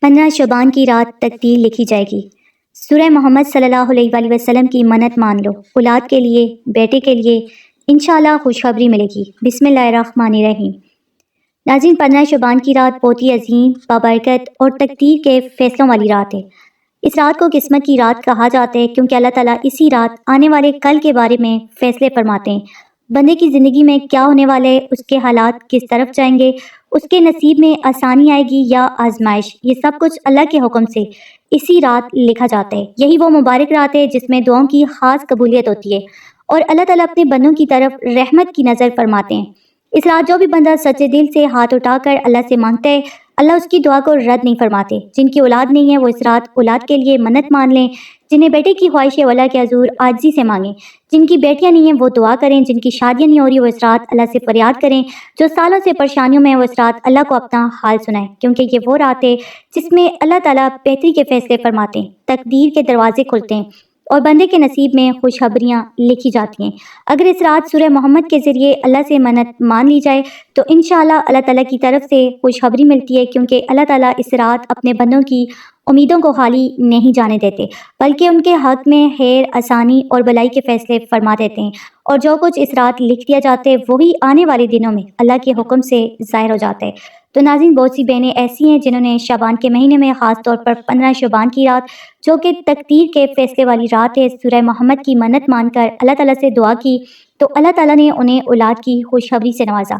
15 شعبان کی رات تقدیر لکھی جائے گی۔ سورہ محمد صلی اللہ علیہ وآلہ وسلم کی منت مان لو، اولاد کے لیے، بیٹے کے لیے، انشاءاللہ خوشخبری ملے گی۔ بسم اللہ الرحمن الرحیم۔ ناظرین، 15 شعبان کی رات بہت ہی عظیم، بابرکت اور تقدیر کے فیصلوں والی رات ہے۔ اس رات کو قسمت کی رات کہا جاتا ہے کیونکہ اللہ تعالیٰ اسی رات آنے والے کل کے بارے میں فیصلے فرماتے ہیں۔ بندے کی زندگی میں کیا ہونے والے ہے، اس کے حالات کس طرف جائیں گے، اس کے نصیب میں آسانی آئے گی یا آزمائش، یہ سب کچھ اللہ کے حکم سے اسی رات لکھا جاتا ہے۔ یہی وہ مبارک رات ہے جس میں دعاؤں کی خاص قبولیت ہوتی ہے اور اللہ تعالیٰ اپنے بندوں کی طرف رحمت کی نظر فرماتے ہیں۔ اس رات جو بھی بندہ سچے دل سے ہاتھ اٹھا کر اللہ سے مانگتا ہے، اللہ اس کی دعا کو رد نہیں فرماتے۔ جن کی اولاد نہیں ہے وہ اس رات اولاد کے لیے منت مان لیں۔ جنہیں بیٹے کی خواہش ہے وہ اللہ کے حضور عاجزی سے مانگیں۔ جن کی بیٹیاں نہیں ہیں وہ دعا کریں۔ جن کی شادیاں نہیں ہو رہی وہ اس رات اللہ سے فریاد کریں۔ جو سالوں سے پریشانیوں میں ہے وہ اس رات اللہ کو اپنا حال سنائیں، کیونکہ یہ وہ رات ہے جس میں اللہ تعالیٰ بہتری کے فیصلے فرماتے ہیں، تقدیر کے دروازے کھلتے ہیں اور بندے کے نصیب میں خوشخبریاں لکھی جاتی ہیں۔ اگر اس رات سورہ محمد کے ذریعے اللہ سے منت مان لی جائے تو انشاءاللہ اللہ تعالیٰ کی طرف سے خوشخبری ملتی ہے، کیونکہ اللہ تعالیٰ اس رات اپنے بندوں کی امیدوں کو خالی نہیں جانے دیتے، بلکہ ان کے حق میں خیر، آسانی اور بھلائی کے فیصلے فرما دیتے ہیں، اور جو کچھ اس رات لکھ دیا جاتا ہے وہی آنے والے دنوں میں اللہ کے حکم سے ظاہر ہو جاتا ہے۔ تو ناظرین، بہت سی بہنیں ایسی ہیں جنہوں نے شعبان کے مہینے میں خاص طور پر 15 شعبان کی رات، جو کہ تقدیر کے فیصلے والی رات ہے، سورہ محمد کی منت مان کر اللہ تعالیٰ سے دعا کی تو اللہ تعالیٰ نے انہیں اولاد کی خوشخبری سے نوازا۔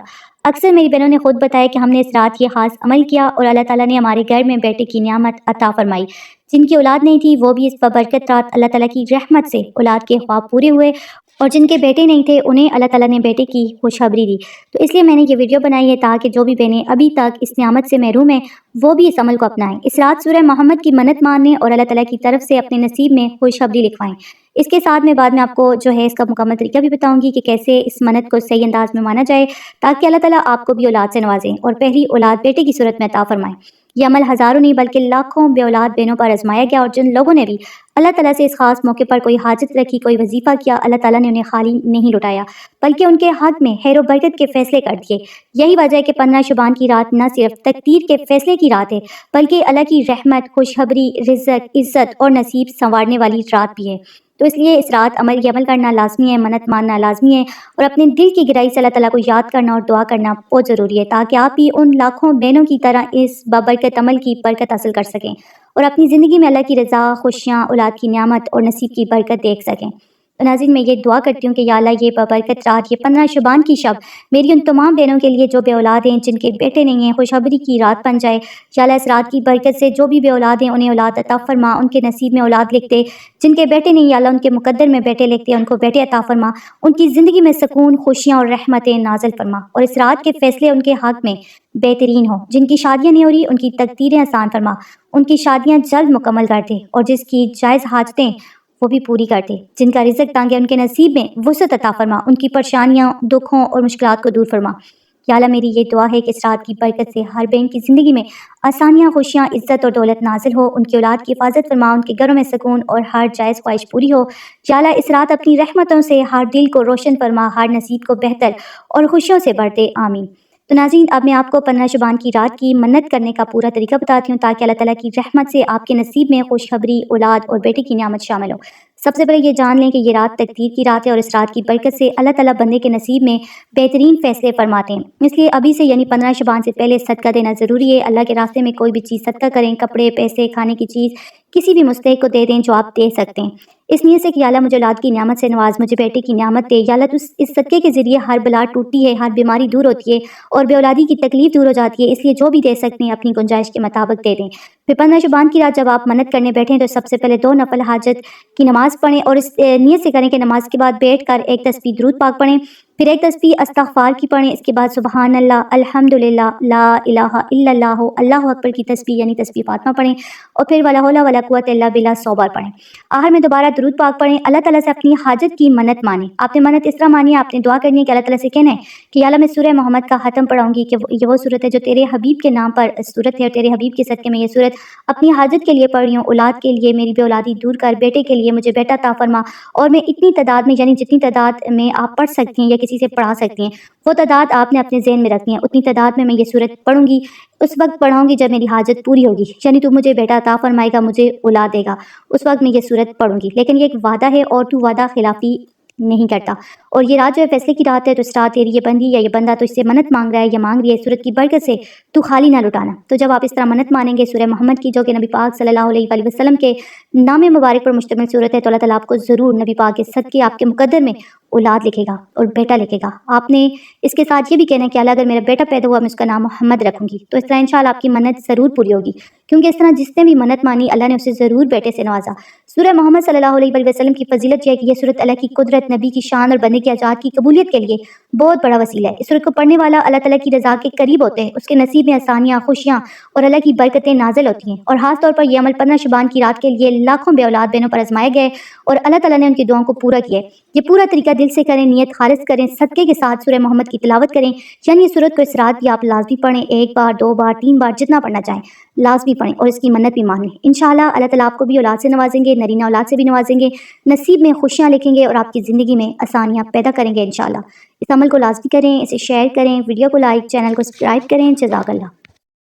اکثر میری بہنوں نے خود بتایا کہ ہم نے اس رات یہ خاص عمل کیا اور اللہ تعالیٰ نے ہمارے گھر میں بیٹے کی نعمت عطا فرمائی۔ جن کی اولاد نہیں تھی وہ بھی اس بابرکت رات اللہ تعالیٰ کی رحمت سے اولاد کے خواب پورے ہوئے، اور جن کے بیٹے نہیں تھے انہیں اللہ تعالیٰ نے بیٹے کی خوشخبری دی۔ تو اس لیے میں نے یہ ویڈیو بنائی ہے تاکہ جو بھی بہنیں ابھی تک اس نعمت سے محروم ہیں وہ بھی اس عمل کو اپنائیں۔ اس رات سورہ محمد کی منت مانیں اور اللہ تعالیٰ کی طرف سے اپنے نصیب میں خوشخبری لکھوائیں۔ اس کے ساتھ میں بعد میں آپ کو جو ہے اس کا مکمل طریقہ بھی بتاؤں گی کہ کیسے اس منت کو صحیح انداز میں مانا جائے تاکہ اللہ تعالیٰ آپ کو بھی اولاد سے نوازیں اور پہلی اولاد بیٹے کی صورت میں عطا فرمائیں۔ یہ عمل ہزاروں نہیں بلکہ لاکھوں بے اولاد بہنوں پر آزمایا گیا، اور جن لوگوں نے بھی اللہ تعالیٰ سے اس خاص موقع پر کوئی حاجت رکھی، کوئی وظیفہ کیا، اللہ تعالیٰ نے انہیں خالی نہیں لٹایا بلکہ ان کے حق میں خیر و برکت کے فیصلے کر دیے۔ یہی وجہ ہے کہ 15 شعبان کی رات نہ صرف تقدیر کے فیصلے کی رات ہے بلکہ اللہ کی رحمت، خوشخبری، رزق، عزت اور نصیب سنوارنے والی رات بھی ہے۔ تو اس لیے اس رات یہ عمل کرنا لازمی ہے، منت ماننا لازمی ہے، اور اپنے دل کی گہرائی سے اللہ تعالیٰ کو یاد کرنا اور دعا کرنا بہت ضروری ہے تاکہ آپ بھی ان لاکھوں بہنوں کی طرح اس بابرکت عمل کی برکت حاصل کر سکیں اور اپنی زندگی میں اللہ کی رضا، خوشیاں، اولاد کی نعمت اور نصیب کی برکت دیکھ سکیں۔ تو ناظرین، میں یہ دعا کرتی ہوں کہ یا اللہ یہ بابرکت رات، یہ 15 شعبان کی شب میری ان تمام بہنوں کے لیے جو بے اولاد ہیں، جن کے بیٹے نہیں ہیں، خوشخبری کی رات بن جائے۔ یا اللہ اس رات کی برکت سے جو بھی بے اولاد ہیں انہیں اولاد عطا فرما، ان کے نصیب میں اولاد لکھ دے۔ جن کے بیٹے نہیں، یا اللہ ان کے مقدر میں بیٹے لکھ دے، ان کو بیٹے عطا فرما، ان کی زندگی میں سکون، خوشیاں اور رحمتیں نازل فرما، اور اس رات کے فیصلے ان کے حق میں بہترین ہوں۔ جن کی شادیاں نہیں ہو رہی ان کی تقدیریں آسان فرما، ان کی شادیاں جلد مکمل کر دے، اور جس کی جائز حاجتیں وہ بھی پوری کر دے۔ جن کا رزق تنگ ہے ان کے نصیب میں وسعت عطا فرما، ان کی پریشانیاں، دکھوں اور مشکلات کو دور فرما۔ یا اللہ میری یہ دعا ہے کہ اس رات کی برکت سے ہر بہن کی زندگی میں آسانیاں، خوشیاں، عزت اور دولت نازل ہو، ان کی اولاد کی حفاظت فرما، ان کے گھروں میں سکون اور ہر جائز خواہش پوری ہو۔ یا اللہ اس رات اپنی رحمتوں سے ہر دل کو روشن فرما، ہر نصیب کو بہتر اور خوشیوں سے بھر دے، آمین۔ تو ناظرین، اب میں آپ کو 15 شعبان کی رات کی منت کرنے کا پورا طریقہ بتاتی ہوں تاکہ اللہ تعالیٰ کی رحمت سے آپ کے نصیب میں خوشخبری، اولاد اور بیٹے کی نعمت شامل ہو۔ سب سے پہلے یہ جان لیں کہ یہ رات تقدیر کی رات ہے، اور اس رات کی برکت سے اللہ تعالیٰ بندے کے نصیب میں بہترین فیصلے فرماتے ہیں۔ اس لیے ابھی سے یعنی 15 شعبان سے پہلے صدقہ دینا ضروری ہے۔ اللہ کے راستے میں کوئی بھی چیز صدقہ کریں، کپڑے، پیسے، کھانے کی چیز، کسی بھی مستحق کو دے دیں جو آپ دے سکتے ہیں، اس نیت سے کہ یا اللہ مجھے اولاد کی نعمت سے نواز، مجھے بیٹے کی نعمت دے۔ یا اللہ اس صدقے کے ذریعے ہر بلا ٹوٹتی ہے، ہر بیماری دور ہوتی ہے اور بے اولادی کی تکلیف دور ہو جاتی ہے، اس لیے جو بھی دے سکتے ہیں اپنی گنجائش کے مطابق دے دیں۔ پھر 15 شعبان کی رات جب آپ منت کرنے بیٹھیں تو سب سے پہلے 2 نفل حاجت کی نماز پڑھیں، اور اس نیت سے کریں کہ نماز کے بعد بیٹھ کر ایک تسبیح درود پاک پڑھیں، پھر ایک تسبیح استغفار کی پڑھیں، اس کے بعد سبحان اللہ، الحمدللہ، لا الہ الا اللہ، اللہ اکبر کی تسبیح یعنی تسبیح فاطمہ پڑھیں، اور پھر ولا حول ولا قوت الا باللہ 100 بار پڑھیں۔ آخر میں دوبارہ درود پاک پڑھیں، اللہ تعالیٰ سے اپنی حاجت کی منت مانیں۔ آپ نے منت اس طرح مانی ہے، آپ نے دعا کرنی ہے کہ اللہ تعالیٰ سے کہنا ہے کہ یا اللہ میں سورہ محمد کا ختم پڑھاؤں گی، کہ یہ وہ صورت ہے جو تیرے حبیب کے نام پر صورت ہے، اور تیرے حبیب کے صدقے میں یہ صورت اپنی حاجت کے لیے پڑھ رہی ہوں، اولاد کے لیے میری بے اولادی دور کر، بیٹے کے لیے مجھے بیٹا عطا فرما، اور میں اتنی تعداد میں یعنی جتنی تعداد میں آپ پڑھ سکتی ہیں یا کسی سے پڑھا سکتی ہیں، وہ تعداد آپ نے اپنے ذہن میں رکھنی ہے، اتنی تعداد میں یہ صورت پڑھوں گی، اس وقت پڑھاؤں گی جب میری حاجت پوری ہوگی، یعنی تو مجھے بیٹا عطا فرمائے گا، مجھے اولاد دے گا، اس وقت میں یہ صورت پڑھوں گی۔ لیکن یہ ایک وعدہ ہے اور تو وعدہ خلافی نہیں کرتا، اور یہ رات جو ہے فیصلے کی رات ہے، تو اس رات تیری یہ بندی یا یہ بندہ تو اس سے منت مانگ رہا ہے یا مانگ رہی ہے صورت کی برکت سے، تو خالی نہ لٹانا۔ تو جب آپ اس طرح منت مانیں گے سورہ محمد کی، جو کہ نبی پاک صلی اللہ علیہ وآلہ وسلم کے نام مبارک پر مشتمل صورت ہے، تو اللہ تعالیٰ آپ کو ضرور نبی پاک کے صدقے آپ کے مقدر میں اولاد لکھے گا اور بیٹا لکھے گا۔ آپ نے اس کے ساتھ یہ بھی کہنا ہے کہ اللہ اگر میرا بیٹا پیدا ہوا میں اس کا نام محمد رکھوں گی، تو اس طرح انشاءاللہ آپ کی منت ضرور پوری ہوگی، کیونکہ اس طرح جس نے بھی منت مانی اللہ نے اسے ضرور بیٹے سے نوازا۔ سورہ محمد صلی اللہ علیہ وآلہ وسلم کی فضیلت یہ ہے کہ یہ سورت اللہ کی قدرت، نبی کی شان اور بندے کی اجات کی قبولیت کے لیے بہت بڑا وسیلہ ہے۔ اس سورت کو پڑھنے والا اللہ تعالیٰ کی رضا کے قریب ہوتے ہیں، اس کے نصیب میں آسانیاں، خوشیاں اور اللہ کی برکتیں نازل ہوتی ہیں، اور خاص طور پر یہ عمل 15 شعبان کی رات کے لیے لاکھوں بے اولاد بہنوں پر آزمائے گئے اور اللہ تعالیٰ نے ان کی دعاؤں کو پورا کیا ہے۔ یہ پورا طریقہ دل سے کریں، نیت خالص کریں، صدقے کے ساتھ سورہ محمد کی تلاوت کریں، یعنی یہ سورت کو اس رات بھی آپ لازمی پڑھیں، 1 بار 2 بار 3 بار جتنا پڑھنا چاہیں لازمی پڑھیں، اور اس کی منت بھی مانیں۔ انشاءاللہ اللہ تعالیٰ آپ کو بھی اولاد سے نوازیں گے، نرینہ اولاد سے بھی نوازیں گے، نصیب میں خوشیاں لکھیں گے اور آپ کی زندگی میں آسانیاں پیدا کریں گے انشاءاللہ۔ اس عمل کو لازمی کریں، اسے شیئر کریں، ویڈیو کو لائک، چینل کو سبسکرائب کریں۔ جزاک اللہ۔